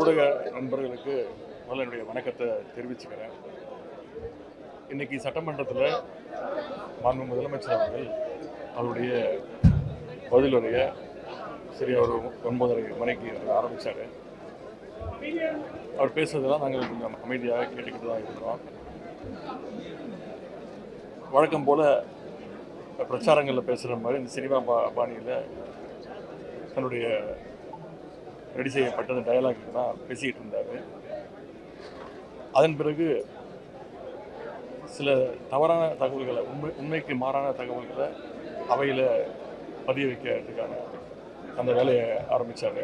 ஊடக நண்பர்களுக்கு முதல்ல என்னுடைய வணக்கத்தை தெரிவிச்சுக்கிறேன். இன்னைக்கு சட்டமன்றத்தில் மாண்பு முதலமைச்சர் அவர்கள் அவருடைய பதிலுரையை சரியா ஒரு 9:30 மணிக்கு ஆரம்பித்தார். அவர் பேசுறதெல்லாம் நாங்கள் கொஞ்சம் அமைதியாக கேட்டுக்கிட்டு தான் இருக்கிறோம். வழக்கம் போல் பிரச்சாரங்களில் பேசுகிற மாதிரி இந்த சினிமா பாணியில் தன்னுடைய ரெடி செய்யப்பட்ட அந்த டயலாக் தான் பேசிக்கிட்டு இருந்தார். அதன் பிறகு சில தவறான தகவல்களை உண்மைக்கு மாறான தகவல்களை அவையில் பதிய வைக்கிறதுக்கான அந்த வேலையை ஆரம்பித்தார்.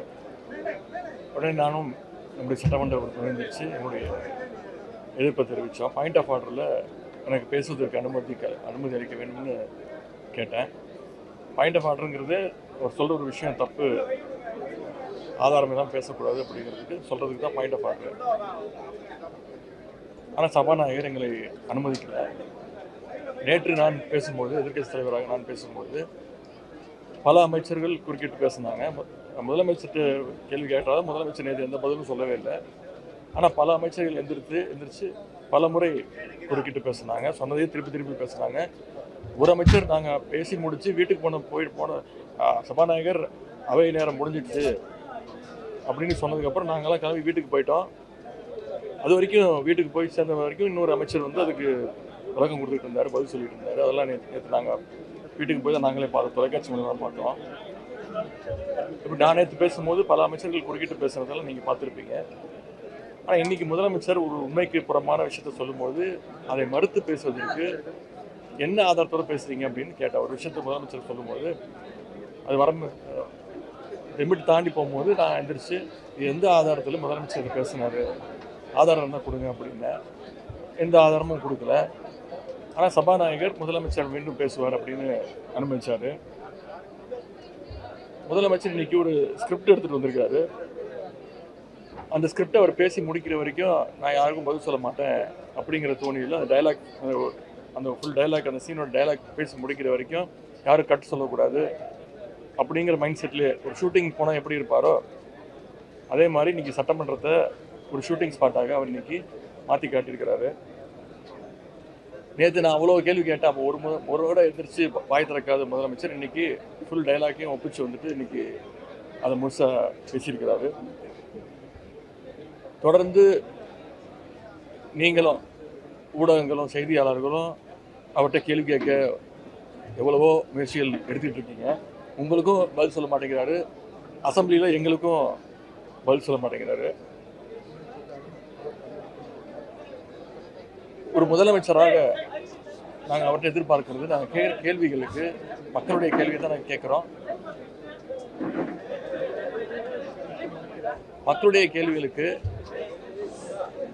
உடனே நானும் நம்முடைய சட்டமன்ற உறுப்பினர் என்னுடைய எதிர்ப்பை தெரிவித்தோம். பாயிண்ட் ஆஃப் ஆர்டரில் எனக்கு பேசுவதற்கு அனுமதி அளிக்க வேண்டும்னு கேட்டேன். பாயிண்ட் ஆஃப் ஆர்டருங்கிறது அவர் சொல்கிற ஒரு விஷயம் தப்பு, ஆதாரமே தான் பேசக்கூடாது அப்படிங்கிறதுக்கு சொல்கிறதுக்கு தான் பாயிண்ட் ஆஃப் ஆர்டர். ஆனால் சபாநாயகர் எங்களை அனுமதிக்கல. நேற்று நான் பேசும்போது, எதிர்க்கட்சி தலைவராக நான் பேசும்போது பல அமைச்சர்கள் குறுக்கிட்டு பேசினாங்க. முதலமைச்சர்கிட்ட கேள்வி கேட்டாலும் முதலமைச்சர் நேற்று எந்த பதிலும் சொல்லவே இல்லை. ஆனால் பல அமைச்சர்கள் எந்திரிச்சு பல முறை குறுக்கிட்டு பேசினாங்க. சொன்னதையே திருப்பி பேசினாங்க. ஒரு அமைச்சர் நாங்கள் பேசி முடித்து வீட்டுக்கு போன சபாநாயகர் அவை நேரம் முடிஞ்சிடுச்சு அப்படின்னு சொன்னதுக்கப்புறம் நாங்களாம் கிளம்பி வீட்டுக்கு போயிட்டோம். அது வரைக்கும் வீட்டுக்கு போய் சேர்ந்த வரைக்கும் இன்னொரு அமைச்சர் அதுக்கு விளக்கம் கொடுத்துட்டு இருந்தார், பதில் சொல்லிட்டு இருந்தார். அதெல்லாம் நேற்று நாங்கள் வீட்டுக்கு போய் தான் நாங்களே தொலைக்காட்சி மூலமாக பார்த்தோம். இப்போ நான் நேற்று பேசும்போது பல அமைச்சர்கள் குறுக்கிட்டு பேசுகிறதெல்லாம் நீங்கள் பார்த்துருப்பீங்க. ஆனால் இன்றைக்கி முதலமைச்சர் ஒரு உண்மைக்கு புறமான விஷயத்த சொல்லும்போது அதை மறுத்து பேசுவதற்கு என்ன ஆதாரத்தோடு பேசுகிறீங்க அப்படின்னு கேட்ட ஒரு விஷயத்த முதலமைச்சர் சொல்லும்போது அது லிமிட் தாண்டி போகும்போது நான் எந்திரிச்சு எந்த ஆதாரத்தில் முதலமைச்சர் பேசினார், ஆதாரம் தான் கொடுங்க அப்படின்னேன். எந்த ஆதாரமும் கொடுக்கல. ஆனால் சபாநாயகர் முதலமைச்சர் மீண்டும் பேசுவார் அப்படின்னு அனுமதிச்சார். முதலமைச்சர் இன்னைக்கு ஒரு ஸ்கிரிப்ட் எடுத்துகிட்டு வந்திருக்காரு. அந்த ஸ்கிரிப்டை அவர் பேசி முடிக்கிற வரைக்கும் நான் யாருக்கும் பதில் சொல்ல மாட்டேன் அப்படிங்கிற தோணியில் அந்த டைலாக், அந்த ஃபுல் டைலாக், அந்த சீனோட டைலாக் பேசி முடிக்கிற வரைக்கும் யாரும் கட் சொல்லக்கூடாது அப்படிங்கிற மைண்ட் செட்லேயே ஒரு ஷூட்டிங் போனால் எப்படி இருப்பாரோ அதே மாதிரி இன்றைக்கி சட்டமன்றத்தை ஒரு ஷூட்டிங் ஸ்பாட்டாக அவர் இன்றைக்கி மாற்றி காட்டியிருக்கிறாரு. நேற்று நான் அவ்வளோ கேள்வி கேட்டேன். அப்போ ஒரு விட எதிர்த்து வாய் திறக்காத முதலமைச்சர் இன்றைக்கி ஃபுல் டைலாக்கையும் ஒப்பிச்சு வந்துட்டு இன்றைக்கி அதை முழுசாக பேசியிருக்கிறாரு. தொடர்ந்து நீங்களும் ஊடகங்களும் செய்தியாளர்களும் அவர்கிட்ட கேள்வி கேட்க எவ்வளவோ முயற்சிகள் எடுத்துக்கிட்டு இருக்கீங்க. உங்களுக்கும் பதில் சொல்ல மாட்டேங்கிறாரு, அசம்பிளியில் எங்களுக்கும் பதில் சொல்ல மாட்டேங்கிறாரு. ஒரு முதலமைச்சராக நாங்கள் அவர்கிட்ட எதிர்பார்க்கிறது, நாங்கள் கேள்விகளுக்கு மக்களுடைய கேள்வியை தான் நாங்கள் கேட்குறோம். மக்களுடைய கேள்விகளுக்கு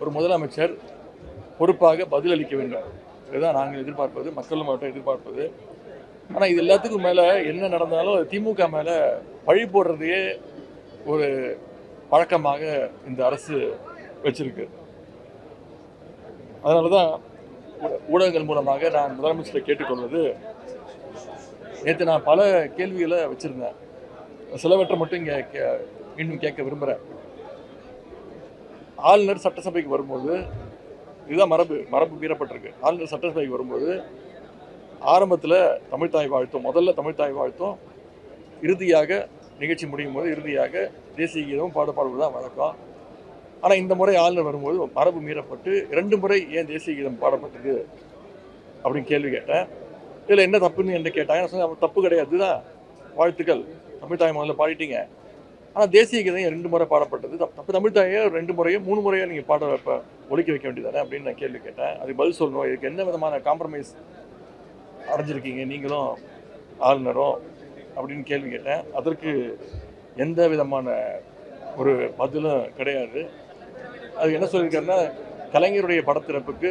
ஒரு முதலமைச்சர் பொறுப்பாக பதிலளிக்க வேண்டும். இதுதான் நாங்கள் எதிர்பார்ப்பது, மக்களும் அவர்கிட்ட எதிர்பார்ப்பது. ஆனால் இது எல்லாத்துக்கும் மேலே என்ன நடந்தாலும் திமுக மேலே பழி போடுறதையே ஒரு பழக்கமாக இந்த அரசு வச்சிருக்கு. அதனால தான் ஊடகங்கள் மூலமாக நான் முதலமைச்சரை கேட்டுக்கொள்வது, நேற்று நான் பல கேள்விகளை வச்சுருந்தேன். சிலவற்றை மட்டும் இங்கே இன்னும் கேட்க விரும்புகிறேன். ஆளுநர் சட்டசபைக்கு வரும்போது, இதுதான் மரபு மீறப்பட்டிருக்கு. ஆளுநர் சட்டசபைக்கு வரும்போது ஆரம்பத்தில் தமிழ்தாய் வாழ்த்தும், முதல்ல தமிழ்தாய் வாழ்த்தும், இறுதியாக நிகழ்ச்சி முடியும் போது இறுதியாக தேசிய கீதமும் பாடுவது தான் வழக்கம். ஆனால் இந்த முறை ஆளுநர் வரும்போது மரபு மீறப்பட்டு 2 முறை ஏன் தேசிய கீதம் பாடப்பட்டது அப்படின்னு கேள்வி கேட்டேன். இதில் என்ன தப்புன்னு என்ன கேட்டாங்க. நான் சொன்னேன், தப்பு கிடையாது தான், வாழ்த்துக்கள், தமிழ்தாய் முதல்ல பாடிட்டீங்க. ஆனால் தேசிய கீதம் 2 முறை பாடப்பட்டது தப்பு. தமிழ்தாயை 2 முறையோ 3 முறையோ நீங்கள் ஒழிக்க வைக்க வேண்டியதானே அப்படின்னு நான் கேள்வி கேட்டேன். அதுக்கு பதில் சொல்லணும். இதுக்கு என்ன விதமான காம்ப்ரமைஸ் அடைஞ்சிருக்கீங்க நீங்களும் ஆளுநரும் அப்படின்னு கேள்வி கேட்டேன். அதற்கு எந்த விதமான ஒரு பதிலும் கிடையாது. அது என்ன சொல்லியிருக்காருன்னா, கலைஞருடைய படத்திறப்புக்கு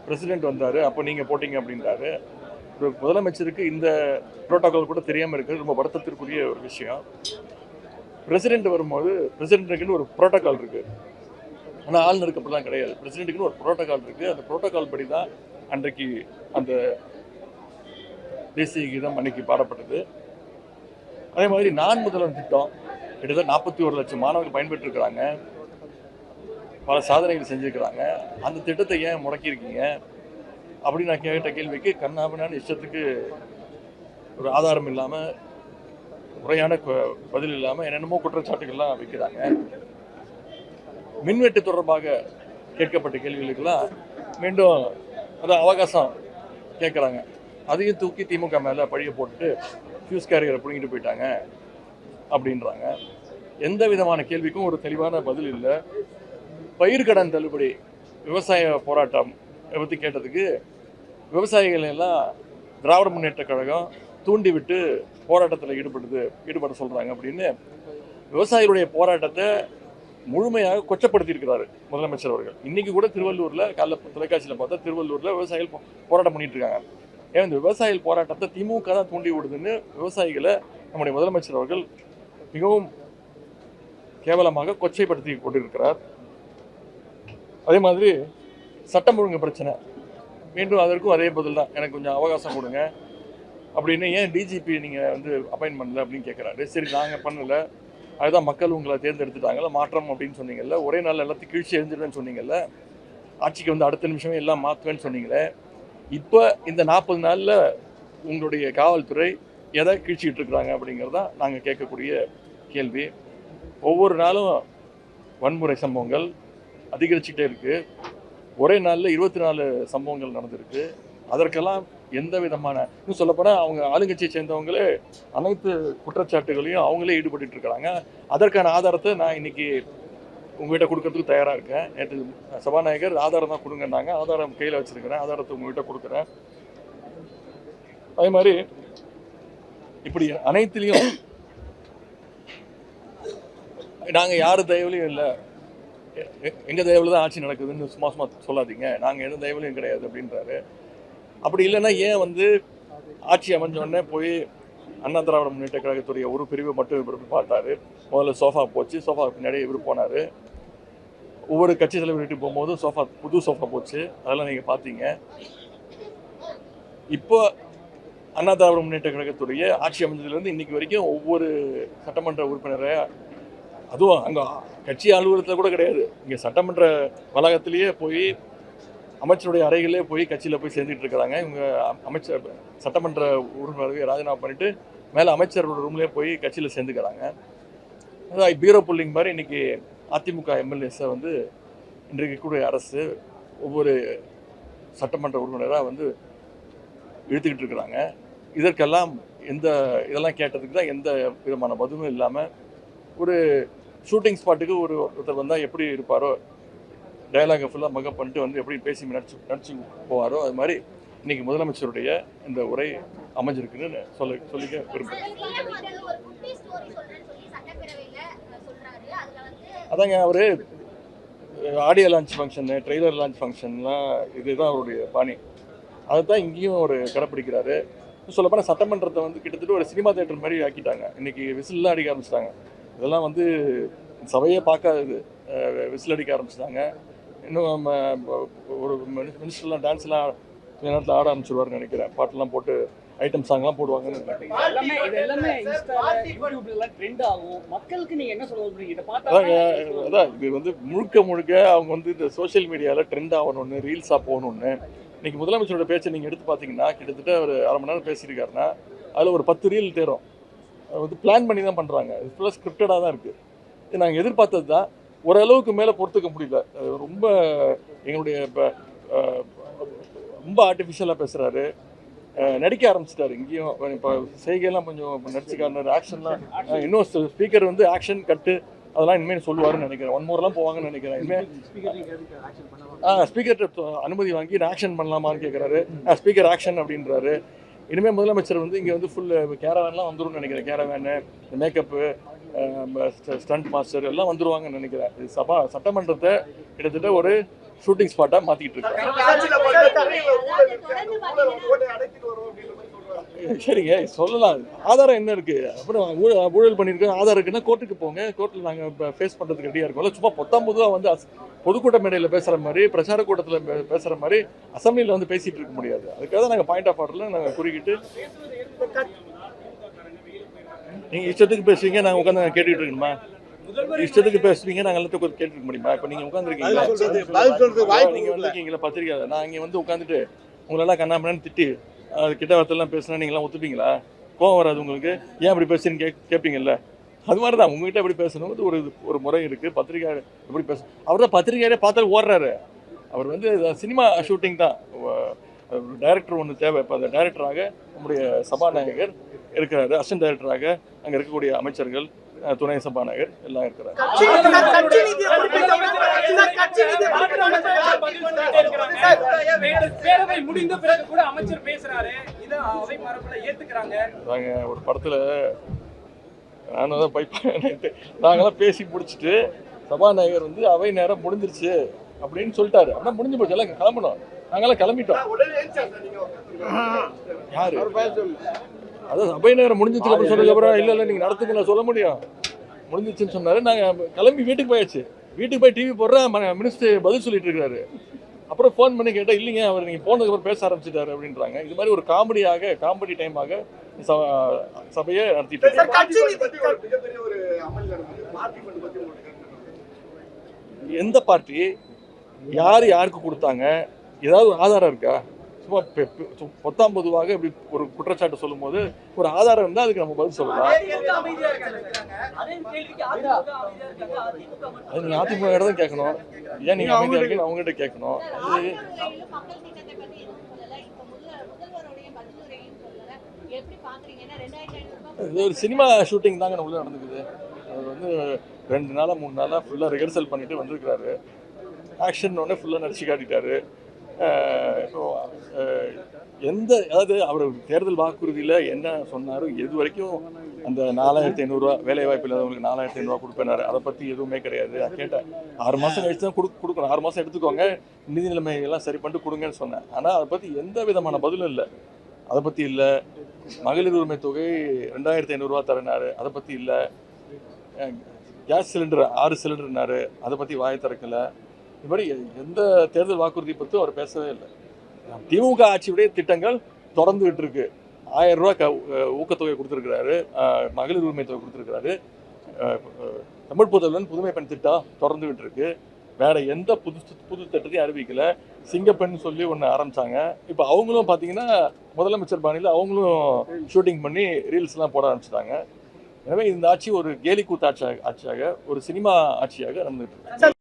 பிரசிடென்ட் வந்தார், அப்போ நீங்கள் போட்டிங்க அப்படின்றாரு. ஒரு முதலமைச்சருக்கு இந்த புரோட்டோகால் கூட தெரியாமல் இருக்கிறது ரொம்ப வருத்தத்திற்குரிய ஒரு விஷயம். பிரசிடென்ட் வரும்போது பிரசிடென்ட்டுக்குன்னு ஒரு புரோட்டோகால் இருக்குது. ஆனால் ஆளுநருக்கு அப்படிலாம் கிடையாது. பிரசிடென்ட்டுக்குன்னு ஒரு புரோட்டோகால் இருக்குது. அந்த புரோட்டோகால் படி தான் அன்றைக்கு அந்த தேசிய கீதம் அன்னைக்கு பாடப்பட்டது. அதே மாதிரி நான் முதல்வன் திட்டம் கிட்டத்தட்ட 41 லட்சம் மாணவர்கள் பயன்பெற்றிருக்கிறாங்க. பல சாதனைகள் செஞ்சுருக்கிறாங்க. அந்த திட்டத்தை ஏன் முடக்கியிருக்கீங்க அப்படின்னு நான் கேட்ட கேள்விக்கு கண்ணாபின்னான்னு இஷ்டத்துக்கு ஒரு ஆதாரம் இல்லாமல், முறையான பதில் இல்லாமல் என்னென்னமோ குற்றச்சாட்டுகள்லாம் வைக்கிறாங்க. மின்வெட்டு தொடர்பாக கேட்கப்பட்ட கேள்விகளுக்கெல்லாம் மீண்டும் அதான் அவகாசம் கேட்குறாங்க. அதையும் தூக்கி திமுக மேலே பழிய போட்டுட்டு ஃபியூஸ் கேரியரை பிடிங்கிட்டு போயிட்டாங்க அப்படின்றாங்க. எந்த விதமான கேள்விக்கும் ஒரு தெளிவான பதில் இல்லை. பயிர்க்கடன் தள்ளுபடி விவசாய போராட்டம் பற்றி கேட்டதுக்கு விவசாயிகள் எல்லாம் திராவிட முன்னேற்ற கழகம் தூண்டிவிட்டு போராட்டத்தில் ஈடுபட சொல்கிறாங்க அப்படின்னு விவசாயிகளுடைய போராட்டத்தை முழுமையாக கொச்சப்படுத்தியிருக்கிறாரு முதலமைச்சர் அவர்கள். இன்றைக்கி கூட திருவள்ளூரில் காலைல தொலைக்காட்சியில் பார்த்தா திருவள்ளூரில் விவசாயிகள் போராட்டம் பண்ணிட்டு இருக்காங்க. ஏன் இந்த விவசாயிகள் போராட்டத்தை திமுக தான் தூண்டி விடுதுன்னு விவசாயிகளை நம்முடைய முதலமைச்சர் அவர்கள் மிகவும் கேவலமாக கொச்சைப்படுத்தி கொண்டிருக்கிறார். அதே மாதிரி சட்டம் ஒழுங்கு பிரச்சனை, மீண்டும் அதற்கும் அதே பதில் தான், எனக்கு கொஞ்சம் அவகாசம் கொடுங்க அப்படின்னு. ஏன் டிஜிபி நீங்கள் வந்து அப்பாயின்ட் பண்ணல அப்படின்னு கேட்குறாரு. சரி நாங்கள் பண்ணலை, அதுதான் மக்கள் உங்களை தேர்ந்தெடுத்துட்டாங்கல்ல, மாற்றம் அப்படின்னு சொன்னீங்கல்ல, ஒரே நாள் எல்லாத்தையும் கீழ்ச்சி எழுந்துடுவேன்னு சொன்னீங்கல்ல, ஆட்சிக்கு வந்து அடுத்த நிமிஷமே எல்லாம் மாற்றுவேன்னு சொன்னீங்களே, இப்போ இந்த 40 நாளில் உங்களுடைய காவல்துறை எதை கீழ்ச்சிக்கிட்டு இருக்கிறாங்க அப்படிங்கிறது தான் நாங்கள் கேட்கக்கூடிய கேள்வி. ஒவ்வொரு நாளும் வன்முறை சம்பவங்கள் அதிகரிச்சுக்கிட்டே இருக்குது. ஒரே நாளில் 24 சம்பவங்கள் நடந்திருக்கு. அதற்கெல்லாம் எந்த விதமான, இன்னும் சொல்லப்போனால் அவங்க ஆளுங்கட்சியை சேர்ந்தவங்களே அனைத்து குற்றச்சாட்டுகளையும் அவங்களே ஈடுபட்டு இருக்கிறாங்க. அதற்கான ஆதாரத்தை நான் இன்னைக்கு உங்கள்கிட்ட கொடுக்கறதுக்கு தயாராக இருக்கேன். நேற்று சபாநாயகர் ஆதாரம் தான் கொடுங்கன்னாங்க, ஆதாரம் கையில் வச்சுருக்கிறேன், ஆதாரத்தை உங்கள்கிட்ட கொடுக்குறேன். அதே மாதிரி இப்படி அனைத்துலேயும் நாங்கள் யார் தயவுலையும் இல்லை, எங்கள் தயவில் தான் ஆட்சி நடக்குதுன்னு சும்மா சொல்லாதீங்க, நாங்கள் எந்த தயவுலையும் கிடையாது அப்படின்றாரு. அப்படி இல்லைன்னா ஏன் வந்து ஆட்சி அமைஞ்சோடனே போய் அண்ணா திராவிட முன்னேற்ற கழகத்துடைய ஒரு பிரிவு மட்டும் இவர் பார்த்தாரு. முதல்ல சோஃபா போச்சு, சோஃபா பின்னாடி இவர் போனார். ஒவ்வொரு கட்சி தலைவர் வீட்டுக்கு போகும்போது சோஃபா, புது சோஃபா போச்சு, அதெல்லாம் நீங்கள் பார்த்தீங்க. இப்போ அண்ணா திராவிட முன்னேற்ற கழகத்துடைய ஆட்சி அமைஞ்சதுலேருந்து இன்னைக்கு வரைக்கும் ஒவ்வொரு சட்டமன்ற உறுப்பினரை, அதுவும் அங்கே கட்சி அலுவலகத்தில் கூட கிடையாது, இங்கே சட்டமன்ற வளாகத்திலேயே போய் அமைச்சருடைய அறைகளே போய் கட்சியில் போய் சேர்ந்துட்டு இருக்கிறாங்க. இவங்க அமைச்சர் சட்டமன்ற உறுப்பினர்கள் ராஜினாமா பண்ணிட்டு மேலே அமைச்சரோட ரூம்லேயே போய் கட்சியில் சேர்ந்துக்கிறாங்க. அதாவது பீரோ புல்லிங் மாதிரி இன்றைக்கி அதிமுக எம்எல்ஏஸை வந்து இன்றைக்கு கூட அரசு ஒவ்வொரு சட்டமன்ற உறுப்பினராக வந்து இழுத்துக்கிட்டு இருக்கிறாங்க. இதற்கெல்லாம் இதெல்லாம் கேட்டதுக்கு தான் எந்த விதமான பதிலும் இல்லாமல், ஒரு ஷூட்டிங் ஸ்பாட்டுக்கு ஒருத்தர் வந்தால் எப்படி இருப்பாரோ, டயலாகை ஃபுல்லாக மகப் பண்ணிட்டு வந்து எப்படி பேசி நடிச்சு போவாரோ, அது மாதிரி இன்னைக்கு முதலமைச்சருடைய இந்த உரை அமைஞ்சிருக்குன்னு சொல்லிக்க விரும்புகிறேன். அதாங்க அவர் audio launch function, trailer launch ஃபங்க்ஷன்லாம் இதுதான் அவருடைய பாணி. அதை தான் இங்கேயும் அவர் கடைப்பிடிக்கிறாரு. சொல்லப்போனால் சட்டமன்றத்தை வந்து கிட்டத்தட்ட ஒரு சினிமா தேட்டர் மாதிரி ஆக்கிட்டாங்க. இன்றைக்கி விசில்லாம் அடிக்க ஆரம்பிச்சிட்டாங்க. இதெல்லாம் வந்து சபையே பார்க்காதது, விசில் அடிக்க ஆரம்பிச்சிட்டாங்க. இன்னும் ஒரு மினிஸ்டர்லாம் டான்ஸ்லாம் கொஞ்ச நேரத்தில் ஆட ஆரம்பிச்சிருவாருன்னு நினைக்கிறேன். பாட்டெல்லாம் போட்டு ஐட்டம் சாங்லாம் போடுவாங்கன்னு நினைக்கிறேன். அதான் இது வந்து முழுக்க அவங்க வந்து இந்த சோஷியல் மீடியாவில் ட்ரெண்ட் ஆகணும்னு, ரீல்ஸாக போகணுன்னு. இன்றைக்கி முதலமைச்சரோட பேச்சை நீங்கள் எடுத்து பார்த்தீங்கன்னா கிட்டத்தட்ட ஒரு அரை மணி நேரம் பேசியிருக்காருன்னா அதில் ஒரு 10 ரீல் தேரும். அது வந்து பிளான் பண்ணி தான் பண்ணுறாங்க. இது ஃபுல்லாக ஸ்கிரிப்டடாக தான் இருக்குது. இது நாங்கள் எதிர்பார்த்தது தான். ஓரளவுக்கு மேலே பொறுத்துக்க முடியல. ரொம்ப எங்களுடைய இப்போ ரொம்ப ஆர்டிஃபிஷியலாக பேசுகிறாரு, நடிக்க ஆரம்பிச்சிட்டாரு. இங்கேயும் இப்போ செய்கையெல்லாம் கொஞ்சம் நடிச்சுக்காரு, ஆக்ஷன்லாம் இன்னும் ஸ்பீக்கர் வந்து ஆக்ஷன் கட்டு அதெல்லாம் இனிமேல் சொல்லுவாருன்னு நினைக்கிறேன். 1 மோர்லாம் போவாங்கன்னு நினைக்கிறேன். இனிமேல் ஸ்பீக்கர்கிட்ட அனுமதி வாங்கி நான் ஆக்ஷன் பண்ணலாமான்னு கேட்குறாரு. ஸ்பீக்கர் ஆக்ஷன் அப்படின்றாரு. இனிமேல் முதலமைச்சர் வந்து இங்கே வந்து ஃபுல் கேரவேன்லாம் வந்துடும் நினைக்கிறேன். கேரவேனு, மேக்கப்பு, ஸ்டண்ட் மாஸ்டர் எல்லாம் வந்துடுவாங்கன்னு நினைக்கிறேன். இது சட்டமன்றத்தை கிட்டத்தட்ட ஒரு ஷூட்டிங் ஸ்பாட்டாக மாற்றிக்கிட்டு இருக்காங்க. சரிங்க, சொல்லலாம். ஆதாரம் என்ன இருக்குது? அப்புறம் ஊழல் பண்ணியிருக்கோம் ஆதாரம் இருக்குன்னா கோர்ட்டுக்கு போங்க, கோர்ட்டில் நாங்கள் இப்போ ஃபேஸ் பண்ணுறதுக்கு ரெடியாக இருக்கோம்ல. சும்மா பொதுவாக வந்து பொதுக்கூட்ட மேடையில் பேசுகிற மாதிரி, பிரச்சார கூட்டத்தில் பேசுகிற மாதிரி அசம்பிளியில் வந்து பேசிகிட்டு இருக்க முடியாது. அதுக்காக தான் நாங்கள் பாயிண்ட் ஆஃப் ஆர்டரில் நாங்கள் குறிக்கிட்டு, நீங்கள் இஷ்டத்துக்கு பேசுவீங்க, நாங்கள் உட்காந்து கேட்டுக்கிட்டு இருக்கணுமா? இஷ்டத்துக்கு பேசுவீங்க, நாங்கள் எல்லாத்தையும் கேட்டுருக்க முடியுமா? இப்போ நீங்கள் உட்காந்துருக்கீங்களா, நீங்கள் வந்திருக்கீங்களா பத்திரிக்கை, நான் இங்கே வந்து உட்காந்துட்டு உங்களெல்லாம் கண்ணாமண்ணு திட்டி அது கிட்ட வார்த்தைலாம் பேசுனா நீங்களாம் ஒத்துப்பீங்களா? கோவம் வராது உங்களுக்கு? ஏன் அப்படி பேசுன்னு கேட்பீங்கல்ல? அது மாதிரி தான் உங்ககிட்ட எப்படி பேசணும் ஒரு முறை இருக்குது. பத்திரிக்கை எப்படி பேச, அவர் தான் பத்திரிக்கையாரே பார்த்தாலும் ஓடுறாரு. அவர் வந்து சினிமா ஷூட்டிங் தான், டைரக்டர் ஒன்று தேவை. இப்போ அந்த டைரக்டராக நம்முடைய சபாநாயகர் இருக்கிறாரு, அசிஸ்டன்ட் டைரக்டராக அங்கே இருக்கக்கூடிய அமைச்சர்கள், துணை சபாநாயகர் எல்லாம் இருக்கிறாங்க. ஒரு படத்துல நானும் தான் நாங்களாம் பேசி முடிச்சுட்டு சபாநாயகர் வந்து அவை நேரம் முடிஞ்சிருச்சு அப்படின்னு சொல்லிட்டாரு. ஆனால் முடிஞ்சு போச்சு, எல்லாம் கிளம்பணும். நாங்களாம் கிளம்பிட்டோம். யாரு அதான் சபை நேரம் முடிஞ்சிச்சு அப்படின்னு சொன்னதுக்கப்புறம் இல்லை நீங்கள் நடத்துக்கு நான் சொல்ல முடியும், முடிஞ்சிச்சுன்னு சொன்னாரு. நாங்கள் கிளம்பி வீட்டுக்கு போயாச்சு. வீட்டுக்கு போய் டிவி போடுறேன், மினிஸ்டர் பதில் சொல்லிட்டு இருக்காரு. அப்புறம் ஃபோன் பண்ணி கேட்டால் இல்லைங்க அவர் நீங்கள் போனதுக்கப்புறம் பேச ஆரம்பிச்சிட்டாரு அப்படின்றாங்க. இது மாதிரி ஒரு காமெடி டைமாக சபையை நடத்திட்டு எந்த பார்ட்டி யார் யாருக்கு கொடுத்தாங்க, ஏதாவது ஒரு ஆதாரம் இருக்கா? சும்மா பொத்தாம் பொதுவாக இப்படி ஒரு குற்றச்சாட்டு சொல்லும் போது ஒரு ஆதாரம் இருந்தால் அதுக்கு நம்ம பதில் சொல்லலாம். அது நீங்கள் அதிமுக தான் கேட்கணும். ஏன் நீங்கள் அமைதியாக இருக்கீங்கன்னு அவங்ககிட்ட கேட்கணும். இது ஒரு சினிமா ஷூட்டிங் தாங்க உள்ள நடந்துக்குது. அவர் வந்து 2 நாளாக 3 நாளாக ஃபுல்லாக ரிஹர்சல் பண்ணிட்டு வந்திருக்கிறாரு. ஆக்ஷன் ஒன்று ஃபுல்லாக நடிச்சு காட்டிட்டாரு. அதாவது அவர் தேர்தல் வாக்குறுதியில் என்ன சொன்னாரோ எது வரைக்கும் அந்த 4500 வேலை வாய்ப்பு இல்லாதவங்களுக்கு 4500 கொடுப்பேனாரு. அதை பற்றி எதுவுமே கிடையாது. நான் கேட்டேன், 6 மாதம் கழிச்சு தான் கொடுக்கணும், 6 மாதம் எடுத்துக்கோங்க, நிதி நிலைமையெல்லாம் சரி பண்ணிட்டு கொடுங்கன்னு சொன்னேன். ஆனால் அதை பற்றி எந்த விதமான பதிலும் இல்லை. அதை பற்றி இல்லை. மகளிர் உரிமை தொகை 2500 தரனாரு, அதை பற்றி இல்லை. கேஸ் சிலிண்டர் 6 சிலிண்டர்னாரு, அதை பற்றி வாயை திறக்கலை. இது மாதிரி எந்த தேர்தல் வாக்குறுதி பற்றி அவர் பேசவே இல்லை. திமுக ஆட்சியுடைய திட்டங்கள் தொடர்ந்துகிட்டு இருக்கு. 1000 ரூபா ஊக்கத்தொகை கொடுத்துருக்கிறாரு, மகளிர் உரிமை தொகை கொடுத்துருக்கிறாரு, தமிழ் புதல்வன் புதுமை பெண் திட்டம் தொடர்ந்துகிட்டு இருக்கு. வேற எந்த புது திட்டத்தையும் அறிவிக்கல. சிங்கப்பெண் சொல்லி ஒன்று ஆரம்பிச்சாங்க. இப்போ அவங்களும் பார்த்தீங்கன்னா முதலமைச்சர் பாணியில் அவங்களும் ஷூட்டிங் பண்ணி ரீல்ஸ்லாம் போட ஆரம்பிச்சிட்டாங்க. எனவே இந்த ஆட்சி ஒரு கேலி கூத்து ஆட்சியாக ஒரு சினிமா ஆட்சியாக நடந்துட்டு இருக்கு.